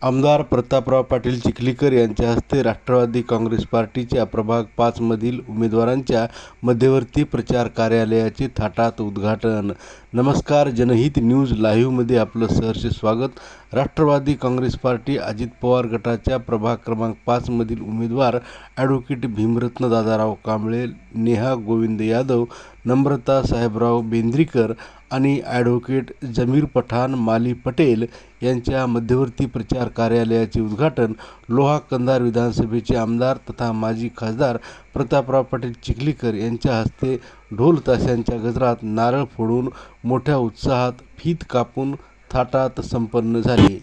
आमदार प्रतापराव पाटील चिखलीकर यांच्या हस्ते राष्ट्रवादी काँग्रेस पार्टीच्या प्रभाग 5 मधील उमेदवारांच्या मध्यवर्ती प्रचार कार्यालयाचे थाटात उद्घाटन। नमस्कार, जनहित न्यूज लाईव्हमध्ये आपलं सहर्ष स्वागत। राष्ट्रवादी काँग्रेस पार्टी अजित पवार गटाच्या प्रभाग क्रमांक 5 मधील उमेदवार ॲडव्होकेट भीमरत्न दादाराव कांबळे, नेहा गोविंद यादव, नम्रता साहेबराव बेंद्रीकर आणि ॲडव्होकेट जमीर पठाण माली पटेल यांच्या मध्यवर्ती प्रचार कार्यालयाचे उद्घाटन लोहा कंधार विधानसभेचे आमदार तथा माजी खासदार प्रतापराव पाटील चिखलीकर यांच्या हस्ते ढोल ताशांच्या गजरात नारळ फोडून मोठ्या उत्साहात फीत कापून थाटात संपन्न झाले।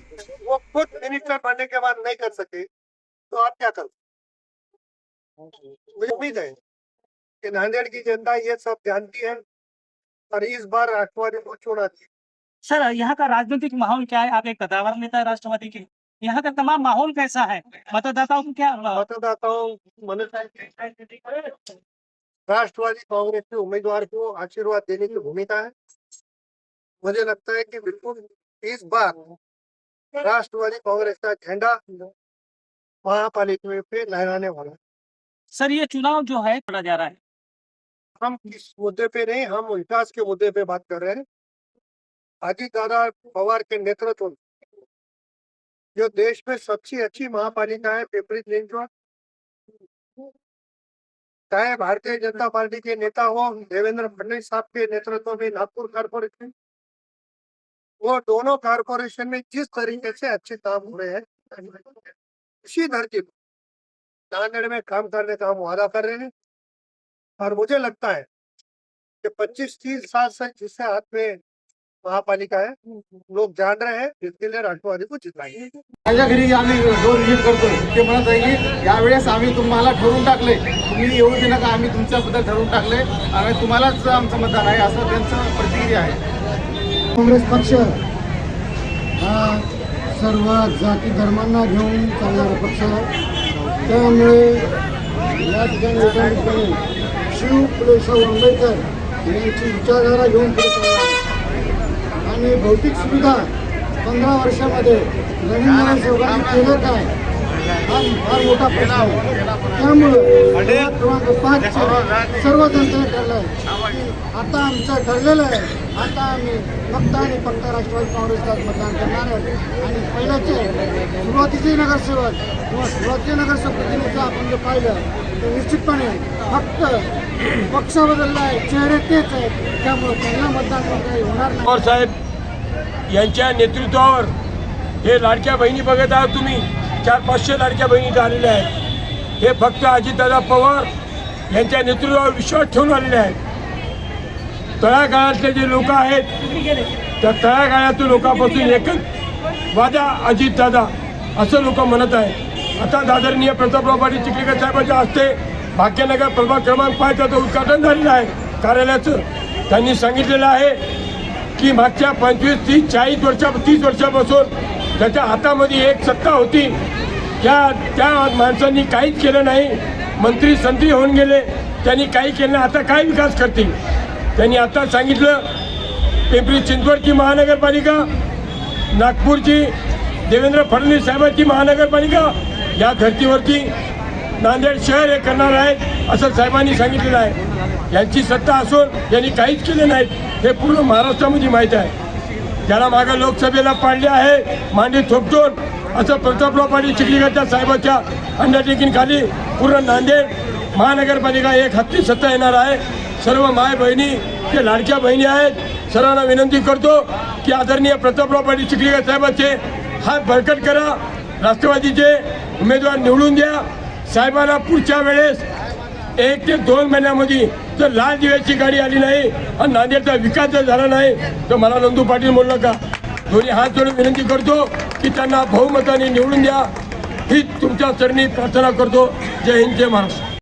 वो खुद मिनिस्टर बनने के बाद नहीं कर सके तो आप क्या कर? मुझे उम्मीद है कि नांदेड़ की जनता ये सब जानती है और इस बार राष्ट्रवादी को चुना थी। सर, यहाँ का राजनीतिक माहौल क्या है? आप एक कद्दावर नेता है राष्ट्रवादी के, यहाँ का तमाम माहौल कैसा है? मतदाताओं को क्या मतदाताओं राष्ट्रवादी कांग्रेस के उम्मीदवार को आशीर्वाद देने की भूमिका है। मुझे लगता है कि बिल्कुल इस बार राष्ट्रवादी कांग्रेस का झंडा महापालिका पे लहराने वाला है। सर, ये चुनाव जो है लड़ा जा रहा है, हम इस मुद्दे पे नहीं, हम विकास के मुद्दे पे बात कर रहे हैं। अजित दादा पवार के नेतृत्व में जो देश में सबसे अच्छी महापालिका है पिपरी चिंचवड, चाहे भारतीय जनता पार्टी के नेता हो देवेंद्र फडणवीस साहब के नेतृत्व में नागपुर कारपोरेशन, वो दोनों कारपोरेशन में जिस तरीके से अच्छे काम हो रहे हैं उसी धरती पर नांदेड़ में काम करने का हम वादा कर रहे हैं। और मुझे लगता है कि 25-30 साल से जिससे हाथ में महापालिका है लोग जान रहे हैं, इसके लिए राष्ट्रवादी को जिताएंगे। माझ्या घरी आम्ही डोर विजिट करतोय, ते म्हणत आहे की यावेळेस आम्ही तुम्हाला ठरवून टाकले, तुम्ही येऊ दे नका, आम्ही तुमच्याबद्दल ठरवून टाकले आणि तुम्हालाच आमचं मतदान आहे, असं त्यांचं प्रतिक्रिया आहे। काँग्रेस पक्ष हा सर्व जाती धर्मांना घेऊन चालणारा पक्ष आहे। त्यामुळे या ठिकाणी शिव फुले शाहू आंबेडकर यांची विचारधारा घेऊन पुढे चालला आणि भौतिक सुविधा 15 वर्षामध्ये नवीन नगरसेवकांनी केलं काय हा फार मोठा प्रश्न आहे। त्यामुळे क्रमांक 5 सर्व जनतेने ठरलं की आता आमचं ठरलेलं आहे, आता आम्ही फक्त आणि फक्त राष्ट्रवादी काँग्रेसला मतदान करणार आहे। आणि पहिल्याचे सुरुवातीचे नगरसेवक किंवा सुरुवातीचे नगरसेवक प्रतिनिधीचं आपण जे पाहिलं तर निश्चितपणे फक्त पक्ष बदलला आहे, चेहरे तेच आहेत, त्यामुळे त्यांना मतदान काही होणार नाही। पवार साहेब यांच्या नेतृत्वावर हे लाडक्या बहिणी बघत आहात तुम्ही, 400-500 लाडक्या बहिणी आलेल्या आहेत। हे फक्त अजितदादा पवार यांच्या नेतृत्वावर विश्वास ठेवून आलेले आहेत। तळागाळातले जे लोक आहेत त्या तळागाळातील लोकांपासून एकच वादा अजितदादा असं लोक म्हणत आहे। आता आदरणीय प्रतापराव पाटील चिखलीकर साहेबांच्या हस्ते भाग्यनगर प्रभाग क्रमांक 5 उद्घाटन झालेलं आहे कार्यालयाचं। त्यांनी सांगितलेलं आहे की मागच्या 25, 30, 40 वर्षापासून ज्याच्या हातामध्ये एक सत्ता होती त्या माणसांनी काहीच केलं नाही, मंत्री संत्री होऊन गेले, त्यांनी काही केलं नाही, आता काय विकास करतील। त्यांनी आता सांगितलं पिंपरी चिंचवडची महानगरपालिका, नागपूरची देवेंद्र फडणवीस साहेबांची महानगरपालिका या धर्तीवरती नांदेड शहर हे करणार आहे असं साहेबांनी सांगितलेलं आहे। यांची सत्ता असून यांनी काहीच केले नाहीत हे पूर्ण महाराष्ट्रामध्ये माहीत आहे। ज्याला मागं लोकसभेला पाडले आहे मांडी थोपटून, असं प्रतापराव पाटील चिखलीकरच्या साहेबांच्या अंडरटेकिंगखाली पूर्ण नांदेड महानगरपालिका एक हत्ती सत्ता येणार आहे। सर्व माय बहिणी जे लाडक्या बहिणी आहेत सर्वांना विनंती करतो की आदरणीय प्रतापराव पाटील चिखलीकर साहेबांचे हात बळकट करा, राष्ट्रवादीचे उमेदवार निवडून द्या। साहेबांना पुढच्या वेळेस 1 ते 2 महिन्यामध्ये जर लाल दिव्याची गाडी आली नाही आणि नांदेडचा विकास जर झाला नाही तर मला नंदू पाटील म्हणलं का, दोन्ही हात जोडून विनंती करतो की त्यांना बहुमताने निवडून द्या, ही तुमच्या चरणी प्रार्थना करतो। जय हिंद, जय महाराष्ट्र।